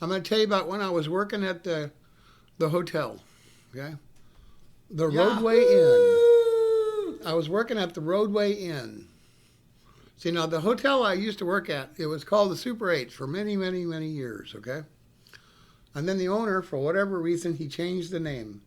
I'm going to tell you about when I was working at the hotel. Okay, the Roadway Inn. I was working at the Roadway Inn. See, now the hotel I used to work at, it was called the Super 8 for many, many, many years. Okay, and then the owner, for whatever reason, he changed the name.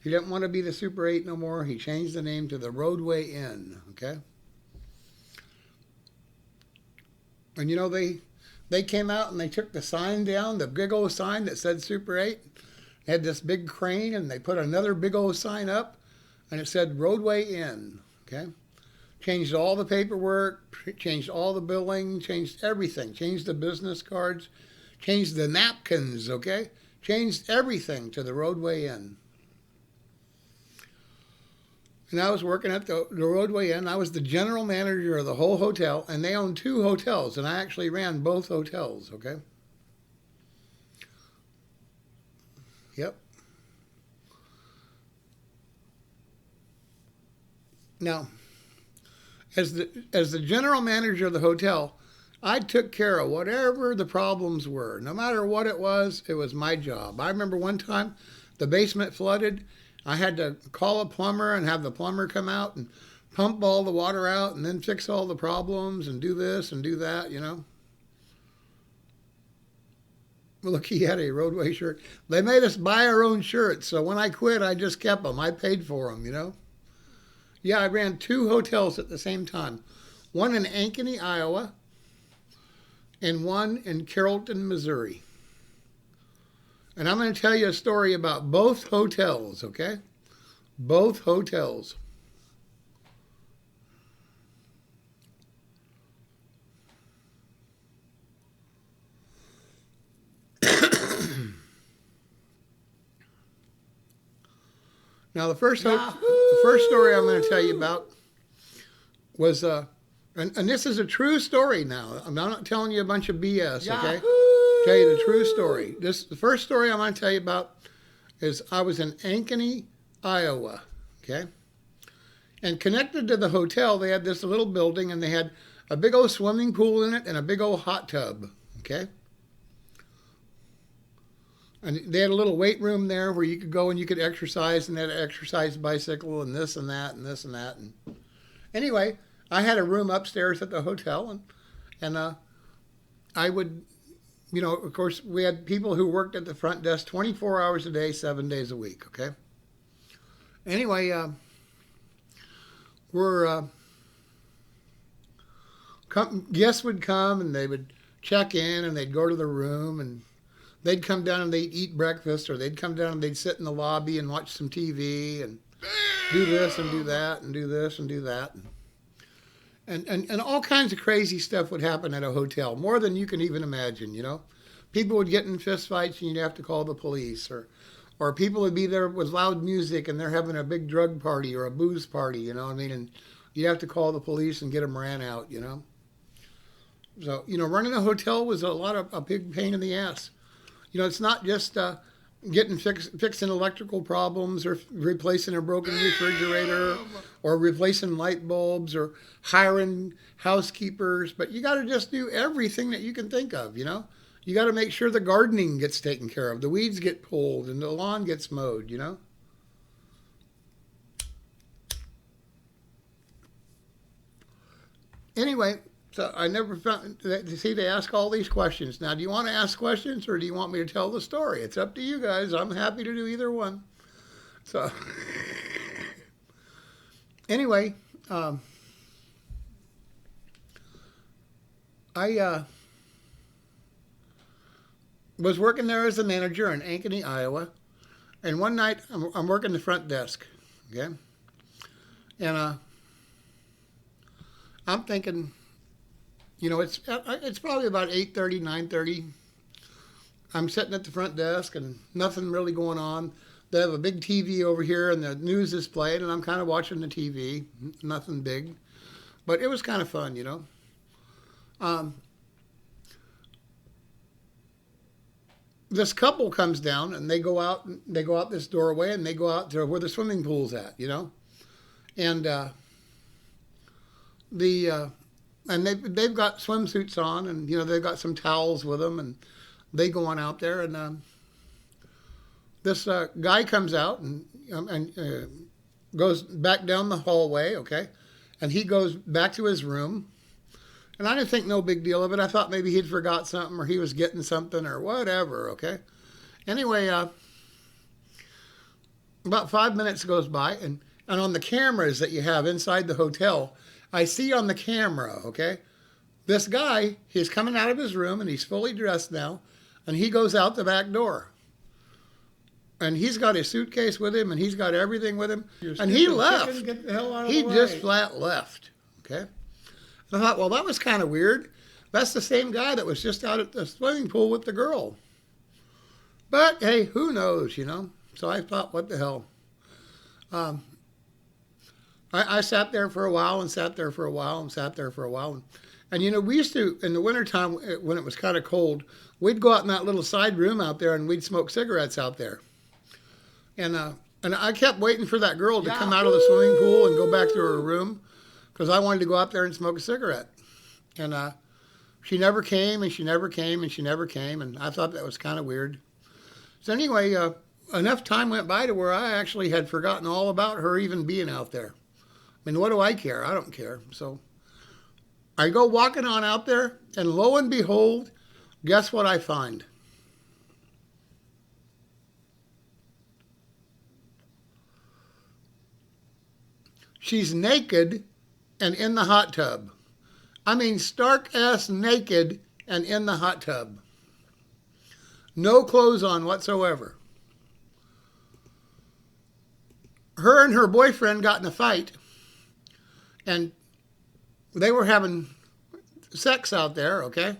He didn't want to be the Super 8 no more. He changed the name to the Roadway Inn. Okay, and they came out and they took the sign down, the big old sign that said Super 8. They had this big crane and they put another big old sign up and it said Roadway Inn. Okay, changed all the paperwork, changed all the billing, changed everything, changed the business cards, changed the napkins. Okay, changed everything to the Roadway Inn. And I was working at the Roadway Inn. I was the general manager of the whole hotel, and they owned 2 hotels, and I actually ran both hotels, okay? Yep. Now, as the general manager of the hotel, I took care of whatever the problems were. No matter what it was my job. I remember one time the basement flooded. I had to call a plumber and have the plumber come out and pump all the water out and then fix all the problems and do this and do that, Well, look, he had a Roadway shirt. They made us buy our own shirts, so when I quit, I just kept them. I paid for them, Yeah, I ran 2 hotels at the same time. One in Ankeny, Iowa, and one in Carrollton, Missouri. And I'm going to tell you a story about both hotels, okay? Both hotels. Now, the first story I'm going to tell you about was, and this is a true story now. I'm not telling you a bunch of BS, okay? Tell you the true story. The first story I'm going to tell you about is I was in Ankeny, Iowa, okay? And connected to the hotel, they had this little building, and they had a big old swimming pool in it and a big old hot tub, okay? And they had a little weight room there where you could go and you could exercise, and they had an exercise bicycle and this and that and this and that. And anyway, I had a room upstairs at the hotel, and I would... of course, we had people who worked at the front desk 24 hours a day, 7 days a week, okay? Anyway, guests would come and they would check in and they'd go to the room and they'd come down and they'd eat breakfast, or they'd come down and they'd sit in the lobby and watch some TV and do this and do that and do this and do that. And all kinds of crazy stuff would happen at a hotel, more than you can even imagine, People would get in fist fights and you'd have to call the police, or people would be there with loud music and they're having a big drug party or a booze party, and you'd have to call the police and get them ran out, So, running a hotel was a big pain in the ass. It's not just fixing electrical problems or replacing a broken refrigerator or replacing light bulbs or hiring housekeepers, but you got to just do everything that you can think of, You got to make sure the gardening gets taken care of, the weeds get pulled, and the lawn gets mowed, Anyway, so I never found, they ask all these questions. Now, do you want to ask questions or do you want me to tell the story? It's up to you guys. I'm happy to do either one. So, anyway, I was working there as a manager in Ankeny, Iowa. And one night, I'm working the front desk, okay? And I'm thinking... it's probably about 8:30, 9:30. I'm sitting at the front desk and nothing really going on. They have a big TV over here and the news is playing and I'm kind of watching the TV. Nothing big. But it was kind of fun, This couple comes down and they go out this doorway and they go out to where the swimming pool's at, And and they've got swimsuits on, and they've got some towels with them, and they go on out there, and this guy comes out and goes back down the hallway, okay? And he goes back to his room. And I didn't think no big deal of it. I thought maybe he'd forgot something or he was getting something or whatever, okay? Anyway, about 5 minutes goes by, and on the cameras that you have inside the hotel, I see on the camera, okay, this guy, he's coming out of his room and he's fully dressed now, and he goes out the back door. And he's got his suitcase with him and he's got everything with him. And he left. Get the hell out of He the way. just flat left, okay? And I thought, well, that was kind of weird. That's the same guy that was just out at the swimming pool with the girl. But, hey, who knows, you know? So I thought, what the hell? I sat there for a while and sat there for a while and sat there for a while. And you know, we used to, in the wintertime, when it was kind of cold, we'd go out in that little side room out there and we'd smoke cigarettes out there. And I kept waiting for that girl to come out of the swimming pool and go back to her room because I wanted to go out there and smoke a cigarette. And she never came, and she never came, and she never came, and I thought that was kind of weird. So anyway, enough time went by to where I actually had forgotten all about her even being out there. I mean, what do I care? I don't care. So I go walking on out there, and lo and behold, guess what I find? She's naked and in the hot tub. I mean, stark-ass naked and in the hot tub. No clothes on whatsoever. Her and her boyfriend got in a fight, and they were having sex out there, okay?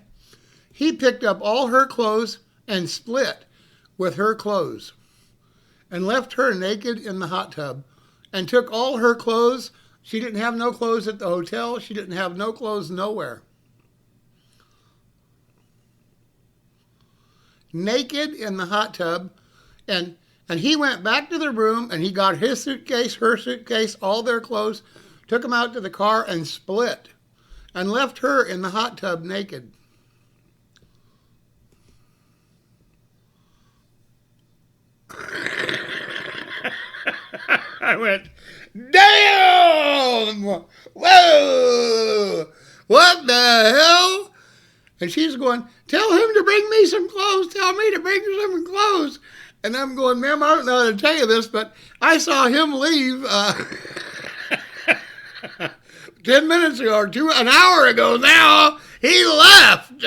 He picked up all her clothes and split with her clothes and left her naked in the hot tub and took all her clothes. She didn't have no clothes at the hotel. She didn't have no clothes nowhere. Naked in the hot tub. And he went back to the room and he got his suitcase, her suitcase, all their clothes, took them out to the car and split and left her in the hot tub naked. I went, damn! Whoa! What the hell? And she's going, tell him to bring me some clothes. Tell me to bring some clothes. And I'm going, ma'am, I don't know how to tell you this, but I saw him leave 10 minutes ago or an hour ago now. He left.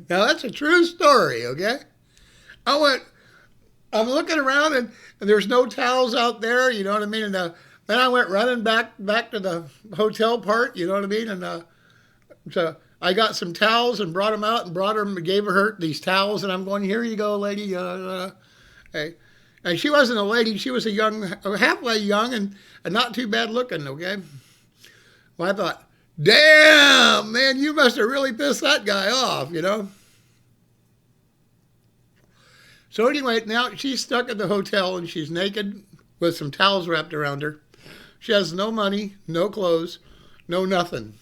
Now that's a true story, okay? I'm looking around and there's no towels out there, you know what I mean? And then I went running back to the hotel part, you know what I mean? And so I got some towels and brought them out and gave her these towels, and I'm going, here you go, lady. Hey. And she wasn't a lady, she was halfway young and not too bad looking, okay? Well, I thought, damn, man, you must have really pissed that guy off, you know? So anyway, now she's stuck at the hotel and she's naked with some towels wrapped around her. She has no money, no clothes, no nothing.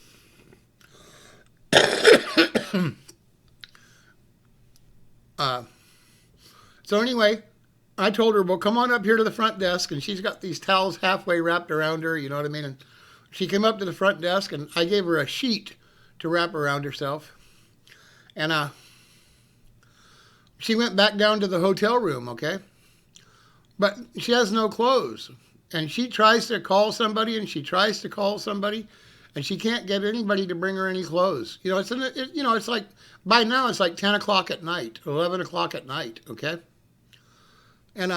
So anyway, I told her, well, come on up here to the front desk, and she's got these towels halfway wrapped around her, you know what I mean? And she came up to the front desk, and I gave her a sheet to wrap around herself. And she went back down to the hotel room, okay? But she has no clothes. And she tries to call somebody, and she tries to call somebody, and she can't get anybody to bring her any clothes. You know, it's like, by now it's like 10 o'clock at night, 11 o'clock at night, okay? And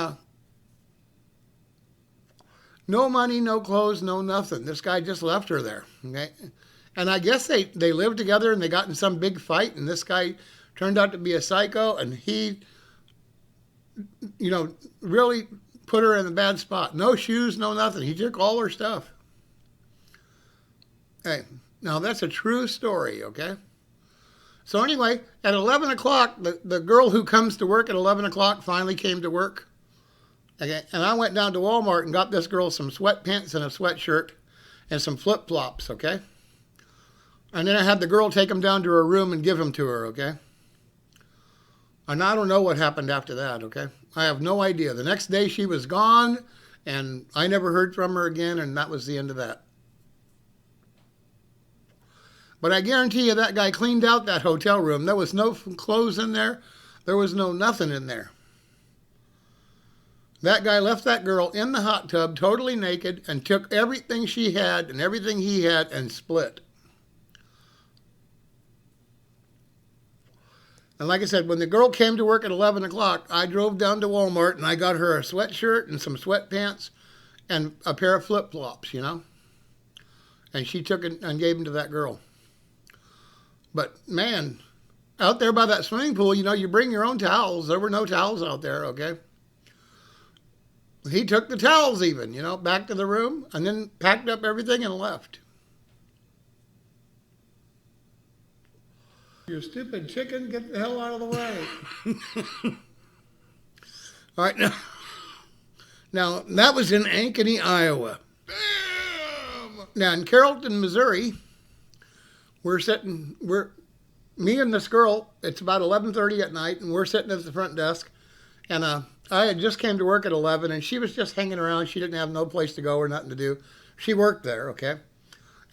no money, no clothes, no nothing. This guy just left her there, okay? And I guess they lived together and they got in some big fight, and this guy turned out to be a psycho, and he, you know, really put her in a bad spot. No shoes, no nothing. He took all her stuff. Hey, now that's a true story, okay? So anyway, at 11 o'clock, the girl who comes to work at 11 o'clock finally came to work. Okay, and I went down to Walmart and got this girl some sweatpants and a sweatshirt and some flip-flops, okay? And then I had the girl take them down to her room and give them to her, okay? And I don't know what happened after that, okay? I have no idea. The next day she was gone, and I never heard from her again, and that was the end of that. But I guarantee you that guy cleaned out that hotel room. There was no clothes in there. There was no nothing in there. That guy left that girl in the hot tub totally naked and took everything she had and everything he had and split. And like I said, when the girl came to work at 11 o'clock, I drove down to Walmart and I got her a sweatshirt and some sweatpants and a pair of flip-flops, you know. And she took it and gave them to that girl. But, man, out there by that swimming pool, you know, you bring your own towels. There were no towels out there, okay? He took the towels even, you know, back to the room and then packed up everything and left. You stupid chicken, get the hell out of the way. All right, now that was in Ankeny, Iowa. Damn! Now in Carrollton, Missouri, me and this girl, it's about 11:30 at night, and we're sitting at the front desk, and I had just came to work at 11, and she was just hanging around. She didn't have no place to go or nothing to do. She worked there, okay?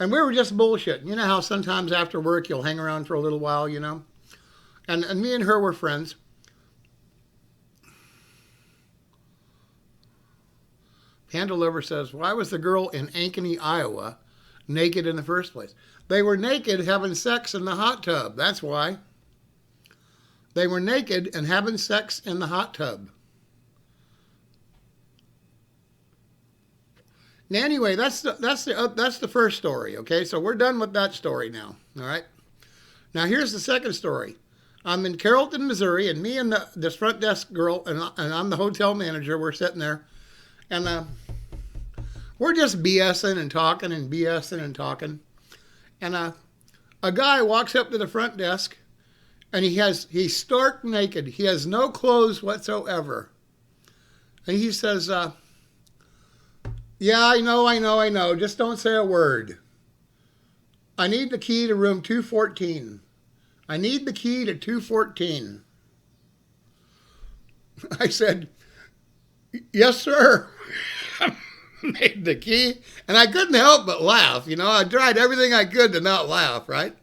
And we were just bullshitting. You know how sometimes after work you'll hang around for a little while, you know? And me and her were friends. Handleover says, why was the girl in Ankeny, Iowa, naked in the first place? They were naked having sex in the hot tub. That's why. They were naked and having sex in the hot tub. Now, anyway, that's the first story, okay? So we're done with that story now, all right? Now, here's the second story. I'm in Carrollton, Missouri, and me and this front desk girl, and I'm the hotel manager, we're sitting there, and we're just BSing and talking and BSing and talking. And a guy walks up to the front desk, and he's stark naked. He has no clothes whatsoever. And he says, yeah, I know. Just don't say a word. I need the key to room 214. I need the key to 214. I said, yes, sir. Made the key. And I couldn't help but laugh. You know, I tried everything I could to not laugh, right?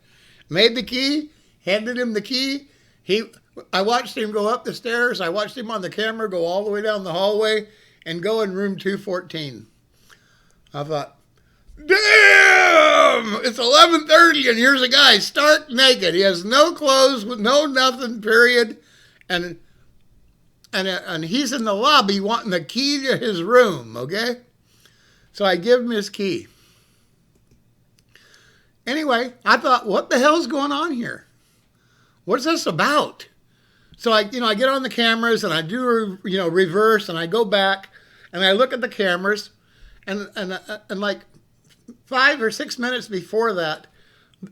Made the key, handed him the key. I watched him go up the stairs. I watched him on the camera go all the way down the hallway and go in room 214. I thought, damn, it's 11:30 and here's a guy stark naked. He has no clothes, with no nothing, period. And he's in the lobby wanting the key to his room, okay? So I give him his key. Anyway, I thought, what the hell's going on here? What's this about? So I get on the cameras and I do, reverse, and I go back and I look at the cameras. And like 5 or 6 minutes before that,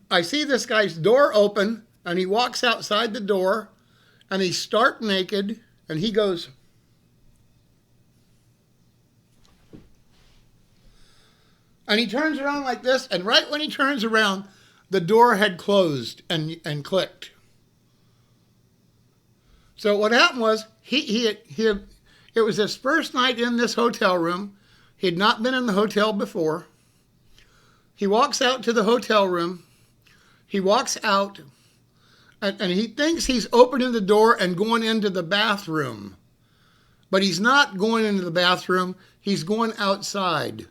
I see this guy's door open, and he walks outside the door, and he's stark naked, and he goes, and he turns around like this, and right when he turns around, the door had closed and clicked. So what happened was, it was his first night in this hotel room. He had not been in the hotel before. He walks out to the hotel room. He walks out, and he thinks he's opening the door and going into the bathroom. But he's not going into the bathroom. He's going outside.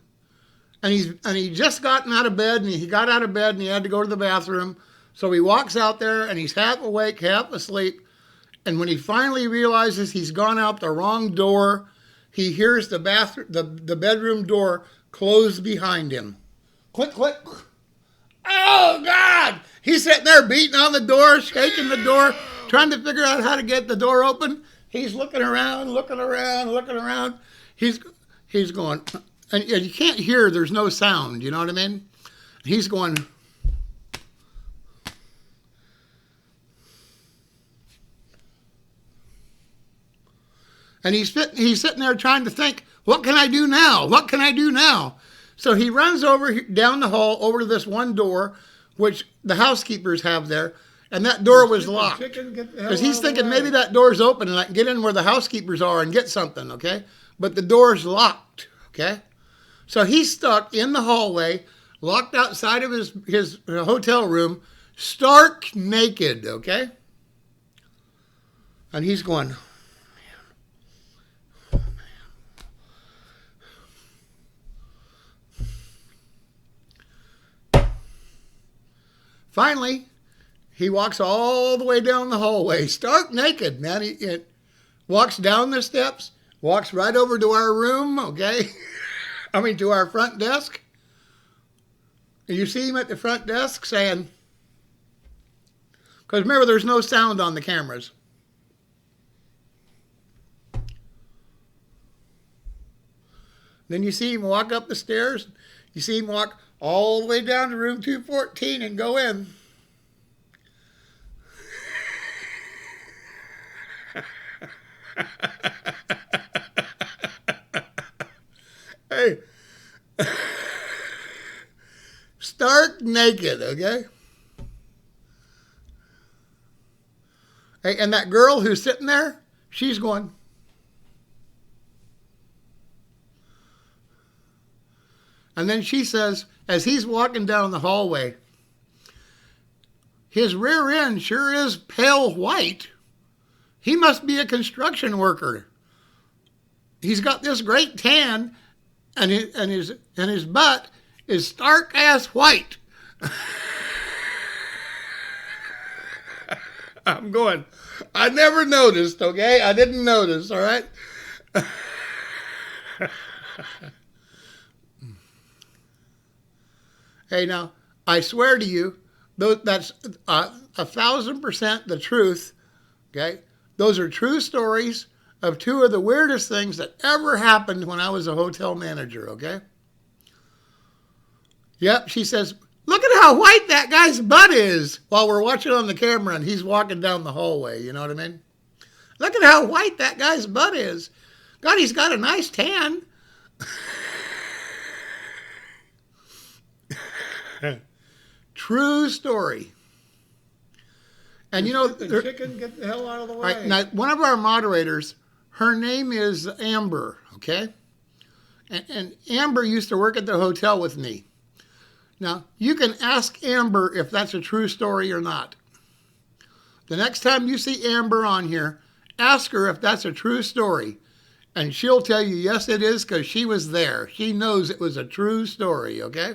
And he just gotten out of bed, and he got out of bed, and he had to go to the bathroom. So he walks out there, and he's half awake, half asleep. And when he finally realizes he's gone out the wrong door, he hears the bedroom door close behind him. Click, click. Oh, God! He's sitting there beating on the door, shaking the door, trying to figure out how to get the door open. He's looking around. He's going, and you can't hear, there's no sound, you know what I mean? He's going, And he's sitting there trying to think, what can I do now? What can I do now? So he runs over down the hall over to this one door, which the housekeepers have there, and that door was locked. Because he's thinking maybe that door's open and I can get in where the housekeepers are and get something, okay? But the door's locked, okay? So he's stuck in the hallway, locked outside of his hotel room, stark naked, okay? And he's going, finally, he walks all the way down the hallway, stark naked, man. He walks down the steps, walks right over to our room, okay? I mean, to our front desk. And you see him at the front desk saying, because remember, there's no sound on the cameras. Then you see him walk up the stairs. You see him walk all the way down to room 214 and go in. Hey, stark naked, okay? Hey, and that girl who's sitting there, she's going. And then she says, as he's walking down the hallway, his rear end sure is pale white. He must be a construction worker. He's got this great tan, and his butt is stark ass white. I'm going, I never noticed, okay? I didn't notice, all right? Hey, now, I swear to you, that's 1,000% the truth, okay? Those are true stories of two of the weirdest things that ever happened when I was a hotel manager, okay? Yep, she says, look at how white that guy's butt is, while we're watching on the camera and he's walking down the hallway, you know what I mean? Look at how white that guy's butt is. God, he's got a nice tan. True story. And you know, the chicken, get the hell out of the way. Right, now, one of our moderators, her name is Amber, okay? And Amber used to work at the hotel with me. Now, you can ask Amber if that's a true story or not. The next time you see Amber on here, ask her if that's a true story. And she'll tell you, yes, it is, because she was there. She knows it was a true story, okay?